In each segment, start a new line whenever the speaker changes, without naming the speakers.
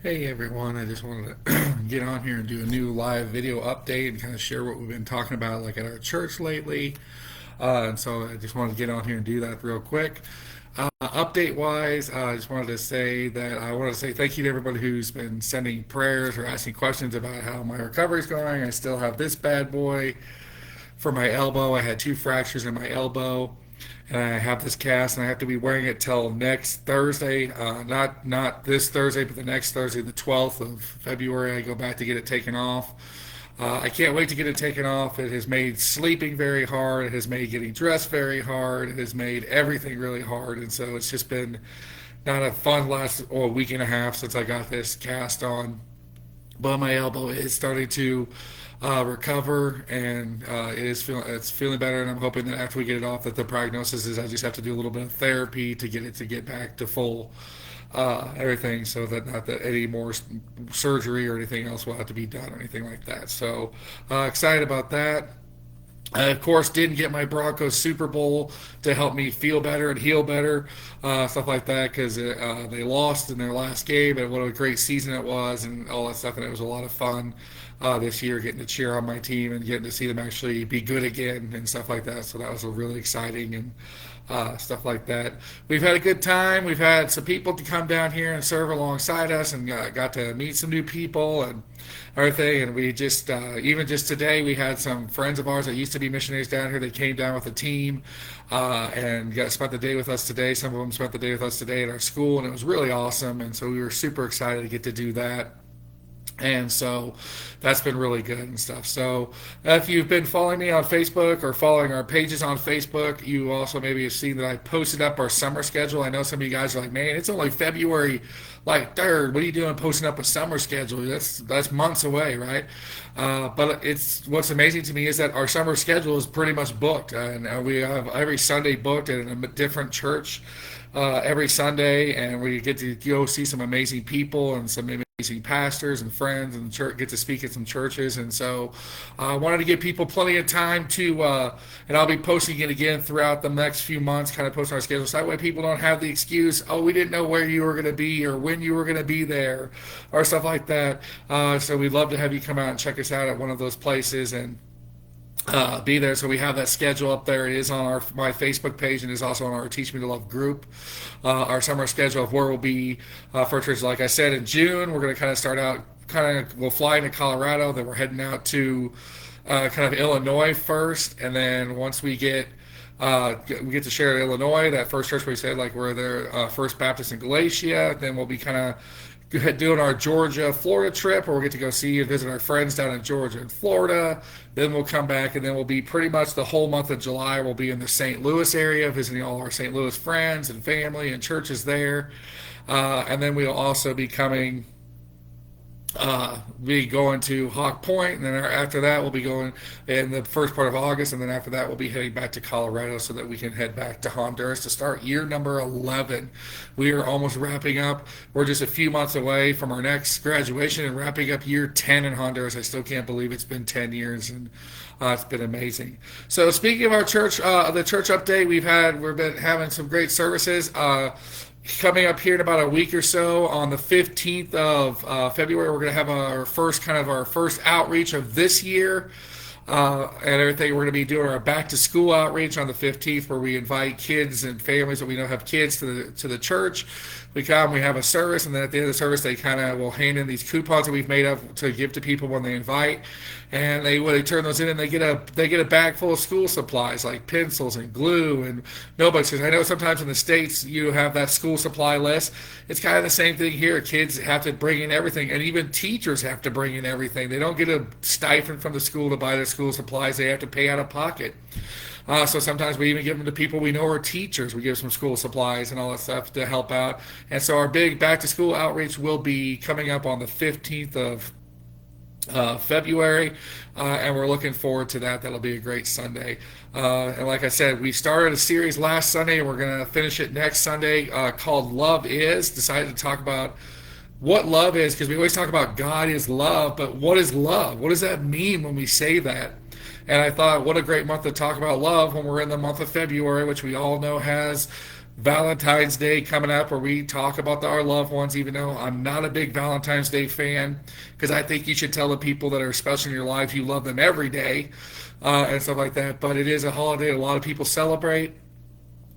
Hey everyone, I just wanted to get on here and do a new live video update and kind of share what we've been talking about like at our church lately. And so I just wanted to get on here and do that real quick. Update wise, I just wanted to say that I want to say thank you to everybody who's been sending prayers or asking questions about how my recovery is going. I still have this bad boy for my elbow. I had two fractures in my elbow, and I have this cast, and I have to be wearing it till next Thursday. Not this Thursday, but the next Thursday, the 12th of February. I go back to get it taken off. I can't wait to get it taken off. It has made sleeping very hard. It has made getting dressed very hard. It has made everything really hard, and so it's just been not a fun last week and a half since I got this cast on. But my elbow is starting to recover, and it's feeling better. And I'm hoping that after we get it off, that the prognosis is I just have to do a little bit of therapy to get it to get back to full everything, so that not that any more surgery or anything else will have to be done or anything like that. So excited about that. I, of course, didn't get my Broncos Super Bowl to help me feel better and heal better, stuff like that, because they lost in their last game, and what a great season it was, and all that stuff. And it was a lot of fun this year getting to cheer on my team and getting to see them actually be good again and stuff like that. So that was really exciting and stuff like that. We've had a good time. We've had some people to come down here and serve alongside us, and got to meet some new people and everything. And we just even just today we had some friends of ours that used to be missionaries down here. They came down with a team and spent the day with us today. Some of them spent the day with us today at our school, and it was really awesome. And so we were super excited to get to do that. And so that's been really good and stuff. So if you've been following me on Facebook or following our pages on Facebook, you also maybe have seen that I posted up our summer schedule. I know some of you guys are like, man, it's only February like 3rd. What are you doing posting up a summer schedule? That's months away, right? But it's what's amazing to me is that our summer schedule is pretty much booked, and we have every Sunday booked at a different church every Sunday, and we get to go see some amazing people and some amazing pastors and friends, and church, get to speak at some churches. And so I wanted to give people plenty of time to, and I'll be posting it again throughout the next few months, kind of posting our schedule. So that way people don't have the excuse, oh, we didn't know where you were going to be or when you were going to be there or stuff like that. So we'd love to have you come out and check us out at one of those places and be there. So we have that schedule up there. It is on my Facebook page, and is also on our Teach Me to Love group. Our summer schedule of where we'll be for church. Like I said, in June we're going to kind of start out. We'll fly into Colorado. Then we're heading out to kind of Illinois first, and then once we get to share Illinois, that first church we said like we're there, First Baptist in Galatia. Then we'll be kind of doing our Georgia, Florida trip, where we'll get to go see and visit our friends down in Georgia and Florida. Then we'll come back, and then we'll be pretty much the whole month of July. We'll be in the St. Louis area, visiting all our St. Louis friends and family and churches there. And then we'll also be going to Hawk Point, and then after that we'll be going in the first part of August, and then after that we'll be heading back to Colorado so that we can head back to Honduras to start year number 11. We are almost wrapping up. We're just a few months away from our next graduation and wrapping up year 10 in Honduras. I still can't believe it's been 10 years, and it's been amazing. So speaking of our church, the church update, we've been having some great services. Coming up here in about a week or so, on the 15th of February, we're going to have our first outreach of this year, and everything. We're going to be doing our back to school outreach on the 15th, where we invite kids and families that we know have kids to the church. We come, we have a service, and then at the end of the service, they kind of will hand in these coupons that we've made up to give to people when they invite, and when they turn those in, and they get a bag full of school supplies like pencils and glue and notebooks. Because I know sometimes in the states you have that school supply list. It's kind of the same thing here. Kids have to bring in everything, and even teachers have to bring in everything. They don't get a stipend from the school to buy their school supplies. They have to pay out of pocket. So sometimes we even give them to people we know are teachers. We give some school supplies and all that stuff to help out. And so our big back to school outreach will be coming up on the 15th of February, and we're looking forward to that. That'll be a great Sunday. And like I said, we started a series last Sunday, and we're going to finish it next Sunday, called Love Is. Decided to talk about what love is, because we always talk about God is love, but what is love? What does that mean when we say that? And I thought, what a great month to talk about love when we're in the month of February, which we all know has Valentine's Day coming up where we talk about our loved ones, even though I'm not a big Valentine's Day fan, because I think you should tell the people that are special in your life you love them every day, and stuff like that. But it is a holiday a lot of people celebrate,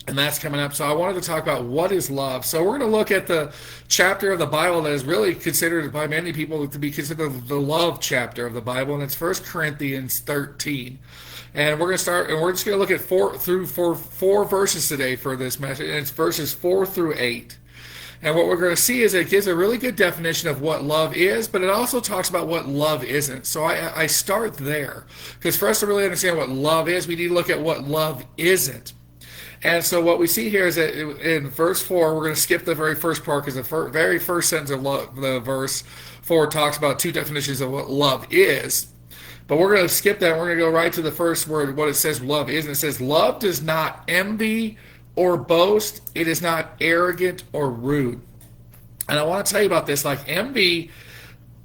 and that's coming up. So I wanted to talk about what is love. So we're going to look at the chapter of the Bible that is really considered by many people to be considered the love chapter of the Bible, and it's First Corinthians 13. And we're going to start, and we're just going to look at four verses today for this message, and it's verses 4 through 8. And what we're going to see is it gives a really good definition of what love is, but it also talks about what love isn't. So I start there, because for us to really understand what love is, we need to look at what love isn't. And so what we see here is that in verse 4, we're going to skip the very first part because the very first sentence of the verse 4 talks about two definitions of what love is. But we're going to skip that. We're going to go right to the first word, what it says love is. And it says, love does not envy or boast. It is not arrogant or rude. And I want to tell you about this. Like, envy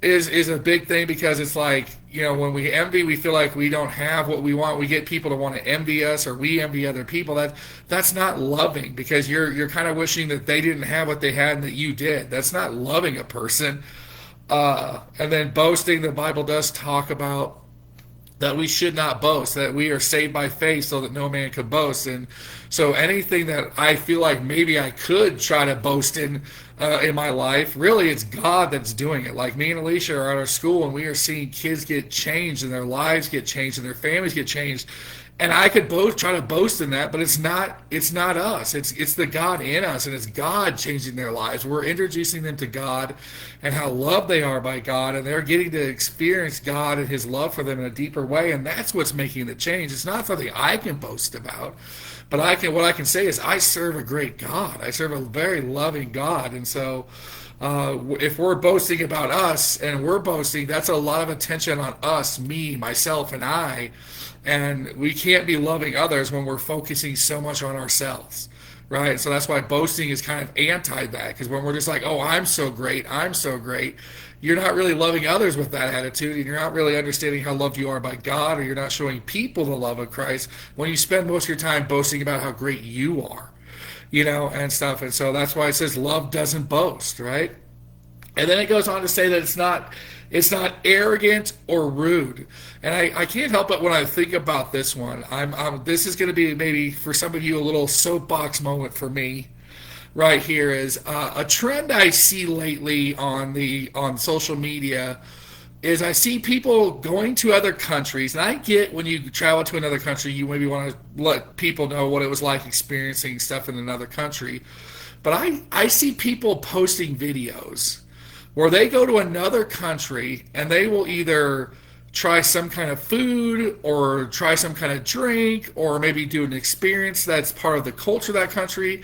is a big thing, because it's like, when we envy, we feel like we don't have what we want. We get people to want to envy us, or we envy other people. That's not loving, because you're kind of wishing that they didn't have what they had and that you did. That's not loving a person. And then boasting, the Bible does talk about that we should not boast, that we are saved by faith so that no man could boast. And so anything that I feel like maybe I could try to boast in my life, really it's God that's doing it. Like, me and Alicia are at our school, and we are seeing kids get changed, and their lives get changed, and their families get changed. And I could both try to boast in that, but it's not us. It's the God in us, and it's God changing their lives. We're introducing them to God and how loved they are by God, and they're getting to experience God and his love for them in a deeper way, and that's what's making the change. It's not something I can boast about, but what I can say is I serve a great God. I serve a very loving God. And so if we're boasting about us, and we're boasting, that's a lot of attention on us, me, myself, and I. And we can't be loving others when we're focusing so much on ourselves, right? So that's why boasting is kind of anti that, because when we're just like, oh, I'm so great, you're not really loving others with that attitude, and you're not really understanding how loved you are by God, or you're not showing people the love of Christ when you spend most of your time boasting about how great you are, and stuff. And so that's why it says love doesn't boast, right? And then it goes on to say that it's not arrogant or rude. And I can't help it when I think about this one. This is going to be maybe for some of you a little soapbox moment for me. Right here is a trend I see lately on social media is I see people going to other countries. And I get when you travel to another country, you maybe want to let people know what it was like experiencing stuff in another country. But I see people posting videos where they go to another country and they will either try some kind of food or try some kind of drink or maybe do an experience that's part of the culture of that country.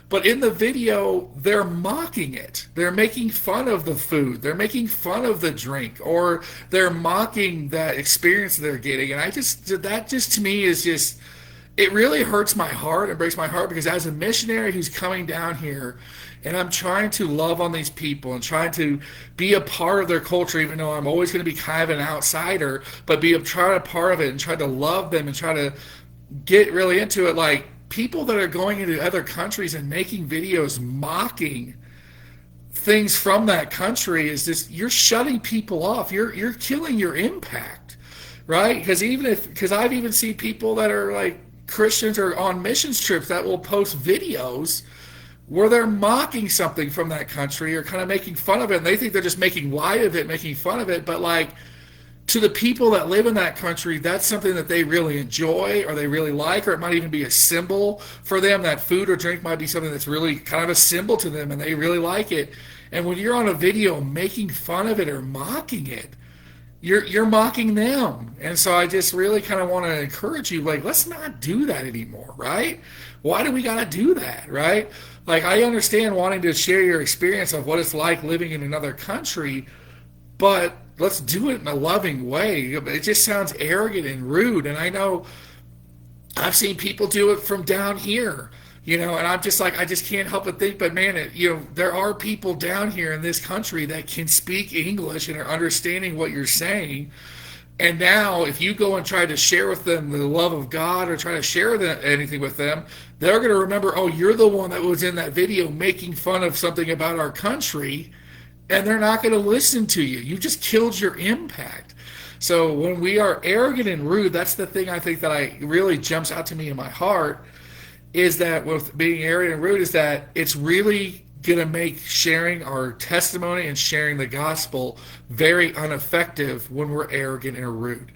But in the video, they're mocking it. They're making fun of the food. They're making fun of the drink, or they're mocking that experience they're getting. And that just to me is just, it really hurts my heart and breaks my heart, because as a missionary who's coming down here and I'm trying to love on these people and trying to be a part of their culture, even though I'm always going to be kind of an outsider, but try to part of it and try to love them and try to get really into it. Like, people that are going into other countries and making videos mocking things from that country is just, you're shutting people off. You're killing your impact, right? Because I've even seen people that are like Christians or on missions trips that will post videos where they're mocking something from that country or kind of making fun of it, and they think they're just making light of it, making fun of it, but like, to the people that live in that country, that's something that they really enjoy or they really like, or it might even be a symbol for them. That food or drink might be something that's really kind of a symbol to them and they really like it. And when you're on a video making fun of it or mocking it, you're mocking them. And so I just really kind of want to encourage you, like, let's not do that anymore, right? Why do we got to do that, right? Like, I understand wanting to share your experience of what it's like living in another country, but let's do it in a loving way. It just sounds arrogant and rude. And I know I've seen people do it from down here, and I'm just like, I just can't help but think, but man, there are people down here in this country that can speak English and are understanding what you're saying. And now, if you go and try to share with them the love of God or try to share anything with them, they're going to remember, oh, you're the one that was in that video making fun of something about our country, and they're not going to listen to you. You just killed your impact. So when we are arrogant and rude, that's the thing I think that I really jumps out to me in my heart, is that with being arrogant and rude is that it's really going to make sharing our testimony and sharing the gospel very ineffective when we're arrogant and rude,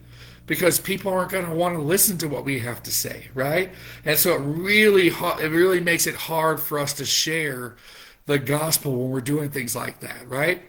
because people aren't going to want to listen to what we have to say, right? And so it really makes it hard for us to share the gospel when we're doing things like that, right?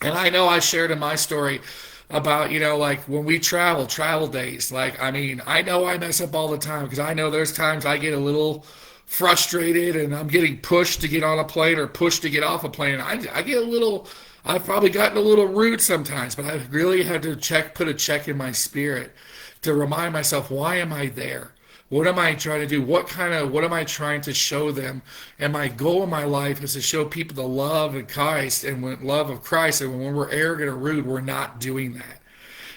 And I know I shared in my story about, like when we travel days. Like, I mean, I know I mess up all the time because I know there's times I get a little frustrated and I'm getting pushed to get on a plane or pushed to get off a plane. I get a little, I've probably gotten a little rude sometimes, but I really had to put a check in my spirit to remind myself, why am I there? What am I trying to do? What am I trying to show them? And my goal in my life is to show people the love of Christ and love of Christ. And when we're arrogant or rude, we're not doing that.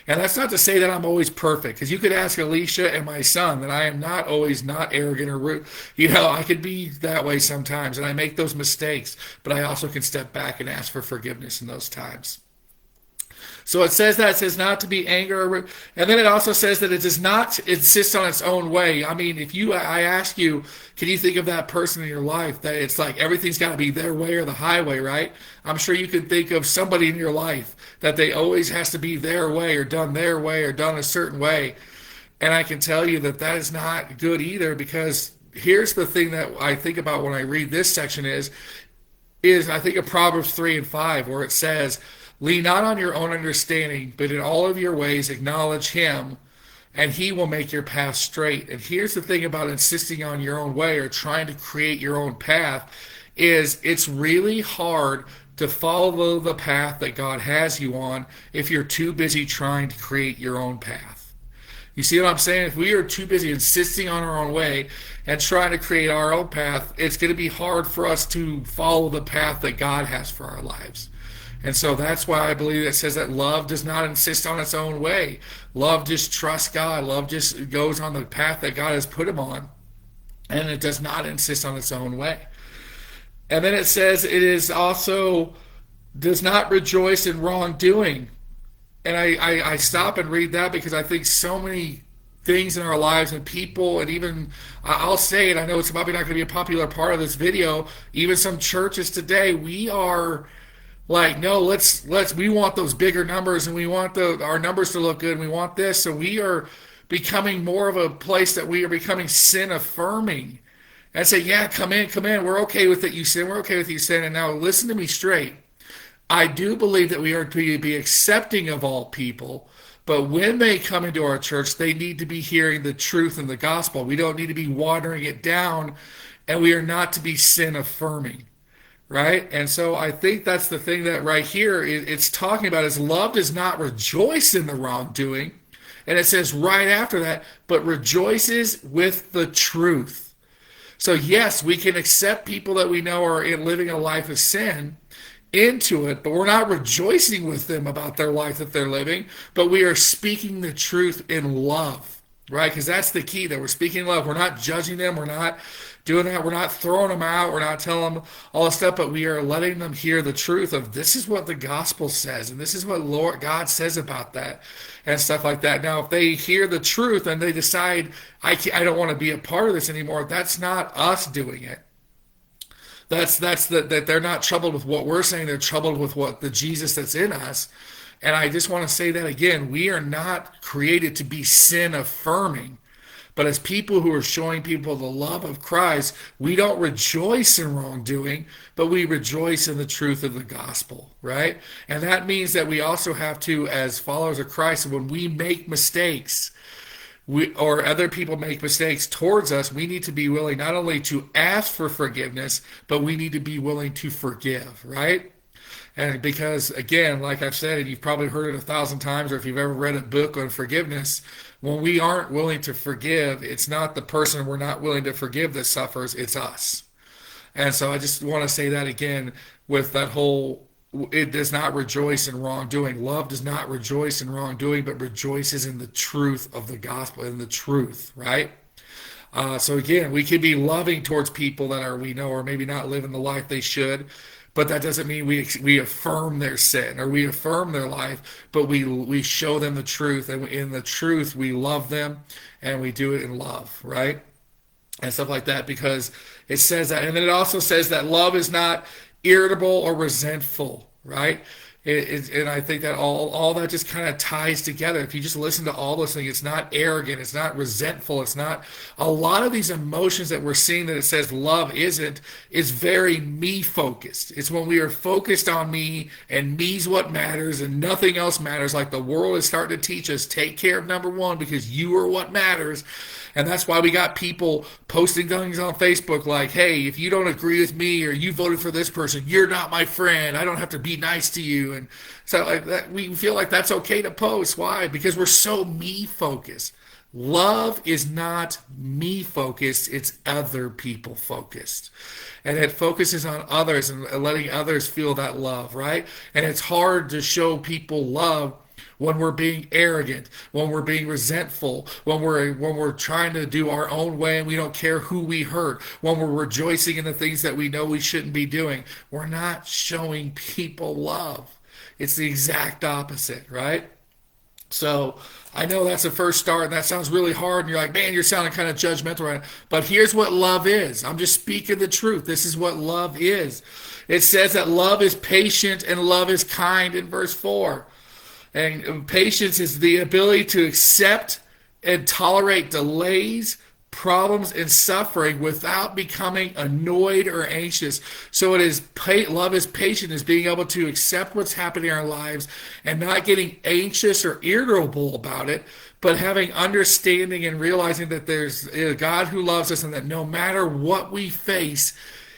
And that's not to say that I'm always perfect, because you could ask Alicia and my son that I am not always not arrogant or rude. I could be that way sometimes, and I make those mistakes, but I also can step back and ask for forgiveness in those times. So it says not to be angry or rude. And then it also says that it does not insist on its own way. I mean, I ask you, can you think of that person in your life that it's like everything's got to be their way or the highway, right? I'm sure you can think of somebody in your life that they always has to be their way or done a certain way. And I can tell you that that is not good either, because here's the thing that I think about when I read this section is I think of Proverbs 3 and 5, where it says, lean not on your own understanding, but in all of your ways acknowledge him, and he will make your path straight. And here's the thing about insisting on your own way or trying to create your own path, is it's really hard to follow the path that God has you on if you're too busy trying to create your own path. You see what I'm saying? If we are too busy insisting on our own way and trying to create our own path, it's going to be hard for us to follow the path that God has for our lives. And so that's why I believe it says that love does not insist on its own way. Love just trusts God. Love just goes on the path that God has put him on, and it does not insist on its own way. And then it says it is also does not rejoice in wrongdoing. And I stop and read that because I think so many things in our lives and people, and even I'll say it, I know it's probably not going to be a popular part of this video, even some churches today, we are like, no, we want those bigger numbers, and we want our numbers to look good, and we want this. So we are becoming more of a place that we are becoming sin affirming and say, yeah, come in, we're okay with it, you sin, we're okay with you sin. And now listen to me straight. I do believe that we are to be accepting of all people, but when they come into our church, they need to be hearing the truth and the gospel. We don't need to be watering it down, and we are not to be sin affirming. Right? And so I think that's the thing that right here it's talking about, is love does not rejoice in the wrongdoing. And it says right after that, but rejoices with the truth. So yes, we can accept people that we know are living a life of sin into it, but we're not rejoicing with them about their life that they're living, but we are speaking the truth in love, right? Because that's the key, that we're speaking love. We're not judging them. We're not doing that. We're not throwing them out. We're not telling them all this stuff, but we are letting them hear the truth of this is what the gospel says, and this is what Lord God says about that, and stuff like that. Now, if they hear the truth and they decide, I don't want to be a part of this anymore, that's not us doing it. That they're not troubled with what we're saying. They're troubled with what the Jesus that's in us. And I just want to say that again, we are not created to be sin affirming. But as people who are showing people the love of Christ, we don't rejoice in wrongdoing, but we rejoice in the truth of the gospel, right? And that means that we also have to, as followers of Christ, when we make mistakes, or other people make mistakes towards us, we need to be willing not only to ask for forgiveness, but we need to be willing to forgive, right? And because, again, like I've said, and you've probably heard it 1,000 times, or if you've ever read a book on forgiveness, when we aren't willing to forgive, it's not the person we're not willing to forgive that suffers, it's us. And so I just want to say that again with that whole it does not rejoice in wrongdoing. Love does not rejoice in wrongdoing, but rejoices in the truth of the gospel, in the truth, right? So again, we can be loving towards people that are we know are maybe not living the life they should, but that doesn't mean we affirm their sin or we affirm their life, but we show them the truth, and in the truth we love them, and we do it in love, right? And stuff like that, because it says that. And then it also says that love is not irritable or resentful, right? And I think that all that just kind of ties together. If you just listen to all those things, it's not arrogant, it's not resentful, it's not a lot of these emotions that we're seeing that it says love isn't, is very me focused. It's when we are focused on me and me's what matters and nothing else matters, like the world is starting to teach us, take care of number one because you are what matters. And that's why we got people posting things on Facebook like, hey, if you don't agree with me or you voted for this person, you're not my friend. I don't have to be nice to you. And so like that, we feel like that's okay to post. Why? Because we're so me focused. Love is not me focused, it's other people focused. And it focuses on others and letting others feel that love, right? And it's hard to show people love when we're being arrogant, when we're being resentful, when we're trying to do our own way and we don't care who we hurt, when we're rejoicing in the things that we know we shouldn't be doing. We're not showing people love. It's the exact opposite, right? So I know that's the first start, and that sounds really hard, and you're like, man, you're sounding kind of judgmental right now. But here's what love is. I'm just speaking the truth. This is what love is. It says that love is patient and love is kind in verse 4. And patience is the ability to accept and tolerate delays, problems, and suffering without becoming annoyed or anxious. So it is love is patient, is being able to accept what's happening in our lives and not getting anxious or irritable about it, but having understanding and realizing that there's a God who loves us and that no matter what we face,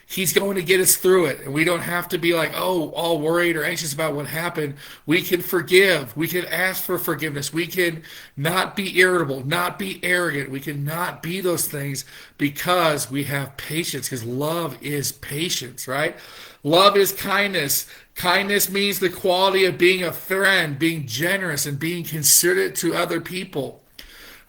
He's going to get us through it. And we don't have to be like, oh, all worried or anxious about what happened. We can forgive. We can ask for forgiveness. We can not be irritable, not be arrogant. We can not be those things because we have patience, because love is patience, right? Love is kindness. Kindness means the quality of being a friend, being generous, and being considerate to other people.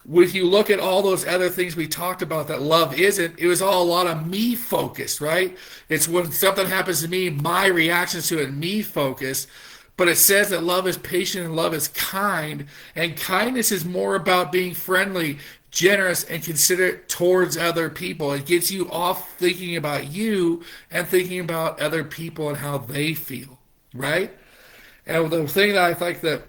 If you look at all those other things we talked about that love isn't, it was all a lot of me focused, right? It's when something happens to me, my reactions to it, me focused. But it says that love is patient and love is kind. And kindness is more about being friendly, generous, and considerate towards other people. It gets you off thinking about you and thinking about other people and how they feel, right? And the thing that I think that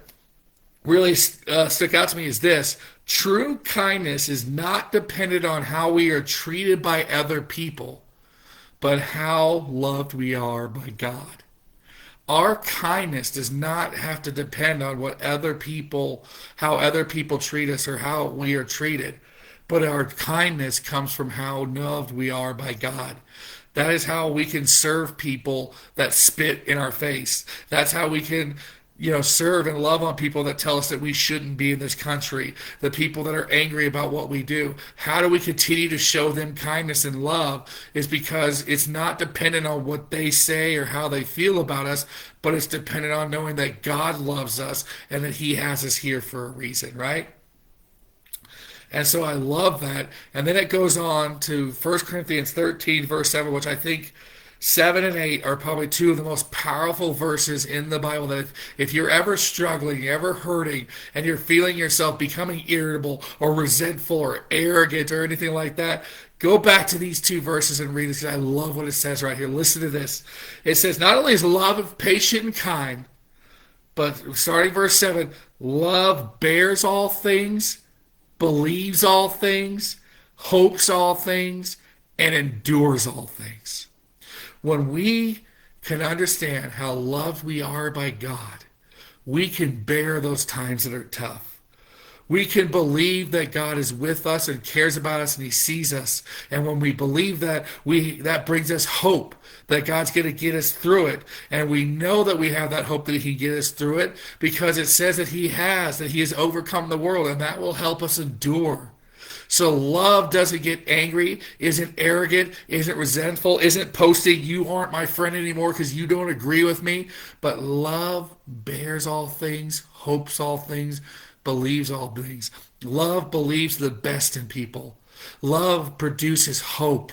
really stuck out to me is this. True kindness is not dependent on how we are treated by other people, but how loved we are by God. Our kindness does not have to depend on how other people treat us or how we are treated, but our kindness comes from how loved we are by God. That is how we can serve people that spit in our face. That's how we can serve and love on people that tell us that we shouldn't be in this country, the people that are angry about what we do. How do we continue to show them kindness and love is because it's not dependent on what they say or how they feel about us, but it's dependent on knowing that God loves us and that He has us here for a reason, right? And so I love that. And then it goes on to 1 Corinthians 13, verse 7, which I think 7 and 8 are probably two of the most powerful verses in the Bible that if you're ever struggling, you're ever hurting, and you're feeling yourself becoming irritable or resentful or arrogant or anything like that, go back to these two verses and read this. I love what it says right here. Listen to this. It says, not only is love patient and kind, but starting verse 7, love bears all things, believes all things, hopes all things, and endures all things. When we can understand how loved we are by God, we can bear those times that are tough. We can believe that God is with us and cares about us and He sees us. And when we believe that, that brings us hope that God's going to get us through it. And we know that we have that hope that He can get us through it because it says that He has overcome the world, and that will help us endure. So love doesn't get angry, isn't arrogant, isn't resentful, isn't posting, you aren't my friend anymore because you don't agree with me. But love bears all things, hopes all things, believes all things. Love believes the best in people. Love produces hope.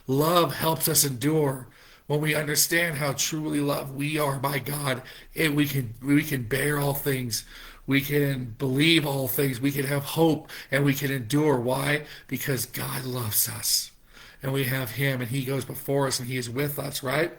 Love helps us endure. When we understand how truly loved we are by God, we can bear all things. We can believe all things. We can have hope and we can endure. Why? Because God loves us. And we have him and he goes before us and he is with us, right?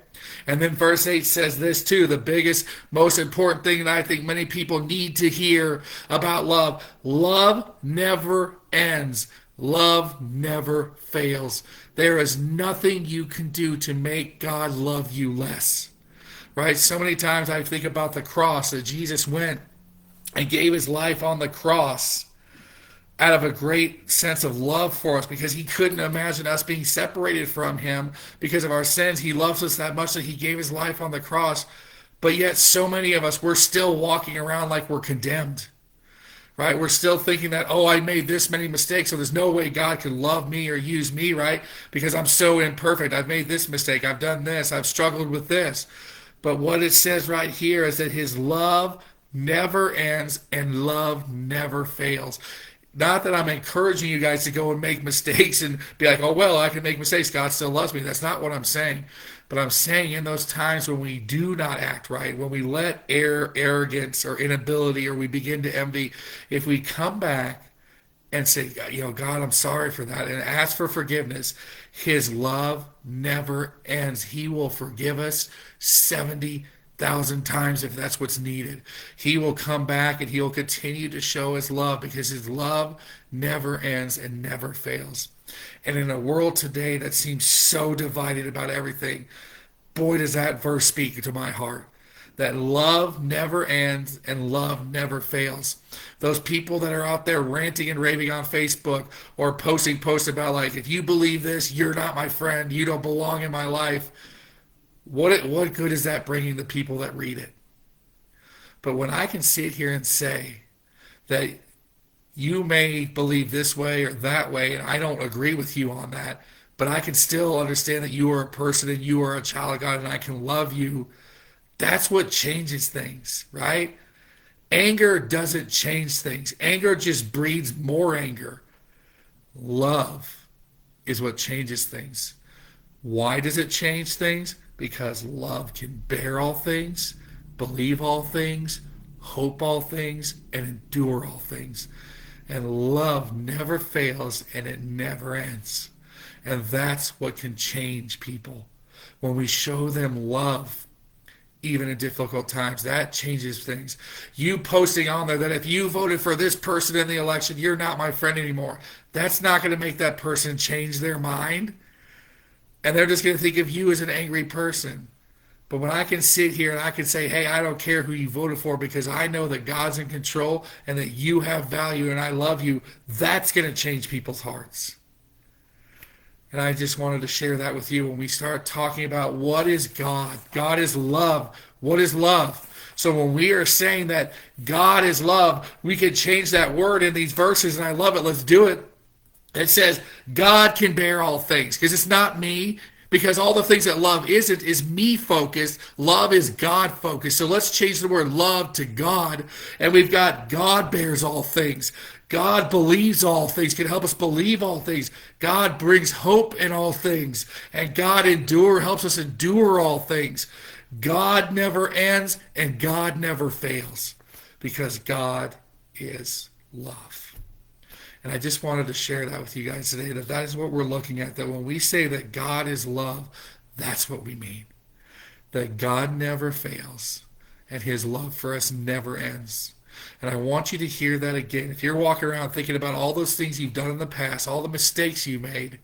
And then verse 8 says this too, the biggest, most important thing that I think many people need to hear about love. Love never ends. Love never fails. There is nothing you can do to make God love you less. Right? So many times I think about the cross that Jesus went and gave his life on the cross out of a great sense of love for us because he couldn't imagine us being separated from him because of our sins. He loves us that much that he gave his life on the cross. But yet so many of us, we're still walking around like we're condemned. Right? We're still thinking that, oh, I made this many mistakes, so there's no way God can love me or use me, right? Because I'm so imperfect. I've made this mistake. I've done this. I've struggled with this. But what it says right here is that his love never ends and love never fails. Not that I'm encouraging you guys to go and make mistakes and be like, oh, well, I can make mistakes. God still loves me. That's not what I'm saying. But I'm saying in those times when we do not act right, when we let arrogance or inability or we begin to envy, if we come back and say, God, I'm sorry for that, and ask for forgiveness, his love never ends. He will forgive us 70,000 times if that's what's needed. He will come back and he will continue to show his love because his love never ends and never fails. And in a world today that seems so divided about everything, boy, does that verse speak to my heart. That love never ends and love never fails. Those people that are out there ranting and raving on Facebook or posting posts about like, if you believe this, you're not my friend, you don't belong in my life. What good is that bringing the people that read it? But when I can sit here and say that you may believe this way or that way, and I don't agree with you on that, but I can still understand that you are a person and you are a child of God and I can love you. That's what changes things, right? Anger doesn't change things. Anger just breeds more anger. Love is what changes things. Why does it change things? Because love can bear all things, believe all things, hope all things, and endure all things. And love never fails and it never ends. And that's what can change people. When we show them love, even in difficult times, that changes things. You posting on there that if you voted for this person in the election, you're not my friend anymore. That's not going to make that person change their mind. And they're just going to think of you as an angry person. But when I can sit here and I can say, hey, I don't care who you voted for because I know that God's in control and that you have value and I love you, that's going to change people's hearts. And I just wanted to share that with you when we start talking about what is God. God is love. What is love? So when we are saying that God is love, we can change that word in these verses, and I love it. Let's do it. It says God can bear all things because it's not me. Because all the things that love isn't is me focused. Love is God focused. So let's change the word love to God. And we've got God bears all things. God believes all things, can help us believe all things. God brings hope in all things. And God helps us endure all things. God never ends and God never fails because God is love. And I just wanted to share that with you guys today, that is what we're looking at, that when we say that God is love, that's what we mean. That God never fails and his love for us never ends. And I want you to hear that again. If you're walking around thinking about all those things you've done in the past, all the mistakes you made,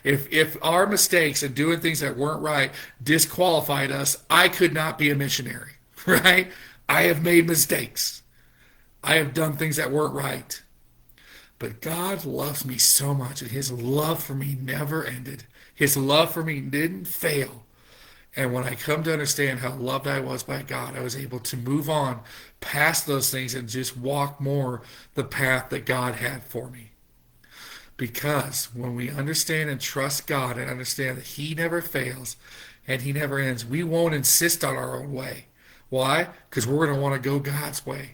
if our mistakes and doing things that weren't right disqualified us, I could not be a missionary, right? I have made mistakes. I have done things that weren't right. But God loves me so much, and his love for me never ended. His love for me didn't fail. And when I come to understand how loved I was by God, I was able to move on past those things and just walk more the path that God had for me. Because when we understand and trust God and understand that He never fails and He never ends, we won't insist on our own way. Why? Because we're going to want to go God's way.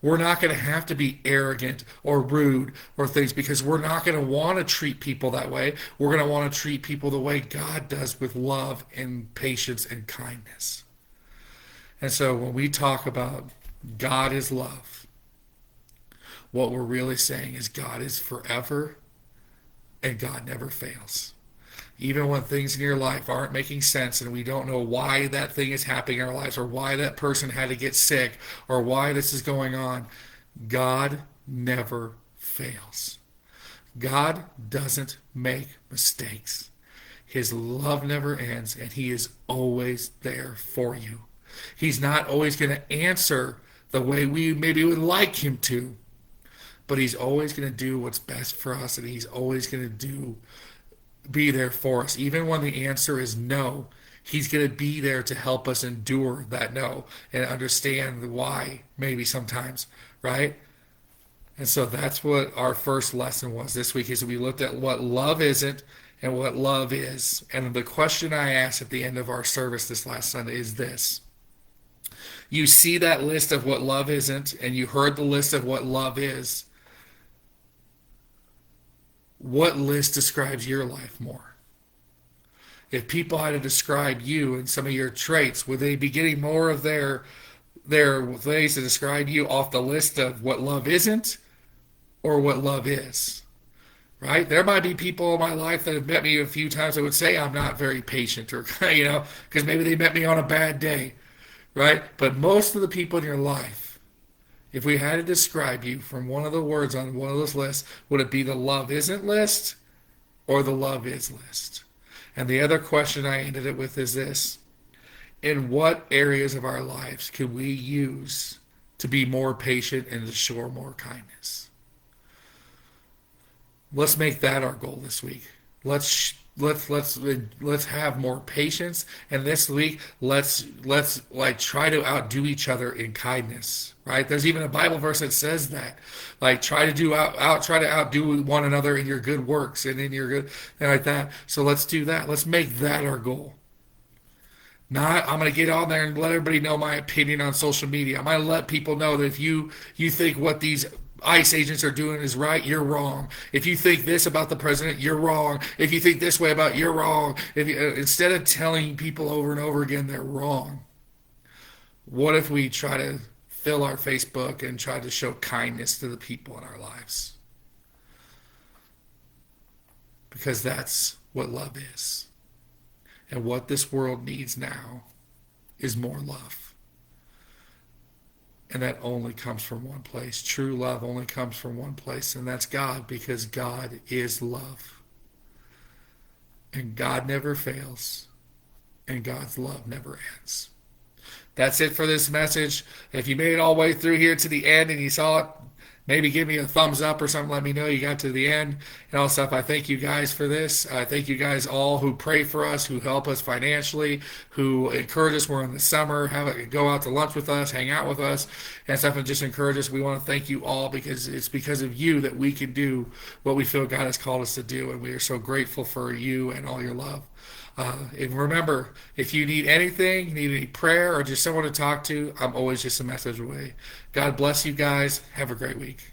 We're not going to have to be arrogant or rude or things because we're not going to want to treat people that way. We're going to want to treat people the way God does with love and patience and kindness. And so when we talk about God is love, what we're really saying is God is forever and God never fails. Even when things in your life aren't making sense and we don't know why that thing is happening in our lives or why that person had to get sick or why this is going on, God never fails. God doesn't make mistakes. His love never ends and He is always there for you. He's not always going to answer the way we maybe would like Him to, but He's always going to do what's best for us and He's always going to be there for us. Even when the answer is no, He's going to be there to help us endure that no and understand the why, maybe sometimes, right? And so that's what our first lesson was this week, is we looked at what love isn't and what love is. And the question I asked at the end of our service this last Sunday is this. You see that list of what love isn't, and you heard the list of what love is. What list describes your life more? If people had to describe you and some of your traits, would they be getting more of their ways to describe you off the list of what love isn't or what love is? Right? There might be people in my life that have met me a few times that would say I'm not very patient, or because maybe they met me on a bad day, right? But most of the people in your life, if we had to describe you from one of the words on one of those lists, would it be the love isn't list or the love is list? And the other question I ended it with is this. In what areas of our lives could we use to be more patient and to show more kindness? Let's make that our goal this week. Let's have more patience, and this week let's like try to outdo each other in kindness, right? There's even a Bible verse that says that, like try to outdo one another in your good works and in your good and like that. So let's do that. Let's make that our goal. Not I'm going to get on there and let everybody know my opinion on social media. I'm going to let people know that if you think what these ICE agents are doing is right, you're wrong. If you think this about the president, you're wrong. If you think this way about, you're wrong. Instead of telling people over and over again they're wrong, what if we try to fill our Facebook and try to show kindness to the people in our lives? Because that's what love is. And what this world needs now is more love. And that only comes from one place. True love only comes from one place, and that's God, because God is love. And God never fails, and God's love never ends. That's it for this message. If you made it all the way through here to the end and you saw it, maybe give me a thumbs up or something. Let me know you got to the end and all stuff. I thank you guys for this. I thank you guys all who pray for us, who help us financially, who encourage us. We're in the summer, go out to lunch with us, hang out with us, and stuff, and just encourage us. We want to thank you all, because it's because of you that we can do what we feel God has called us to do, and we are so grateful for you and all your love. And remember, if you need anything, need any prayer, or just someone to talk to, I'm always just a message away. God bless you guys. Have a great week.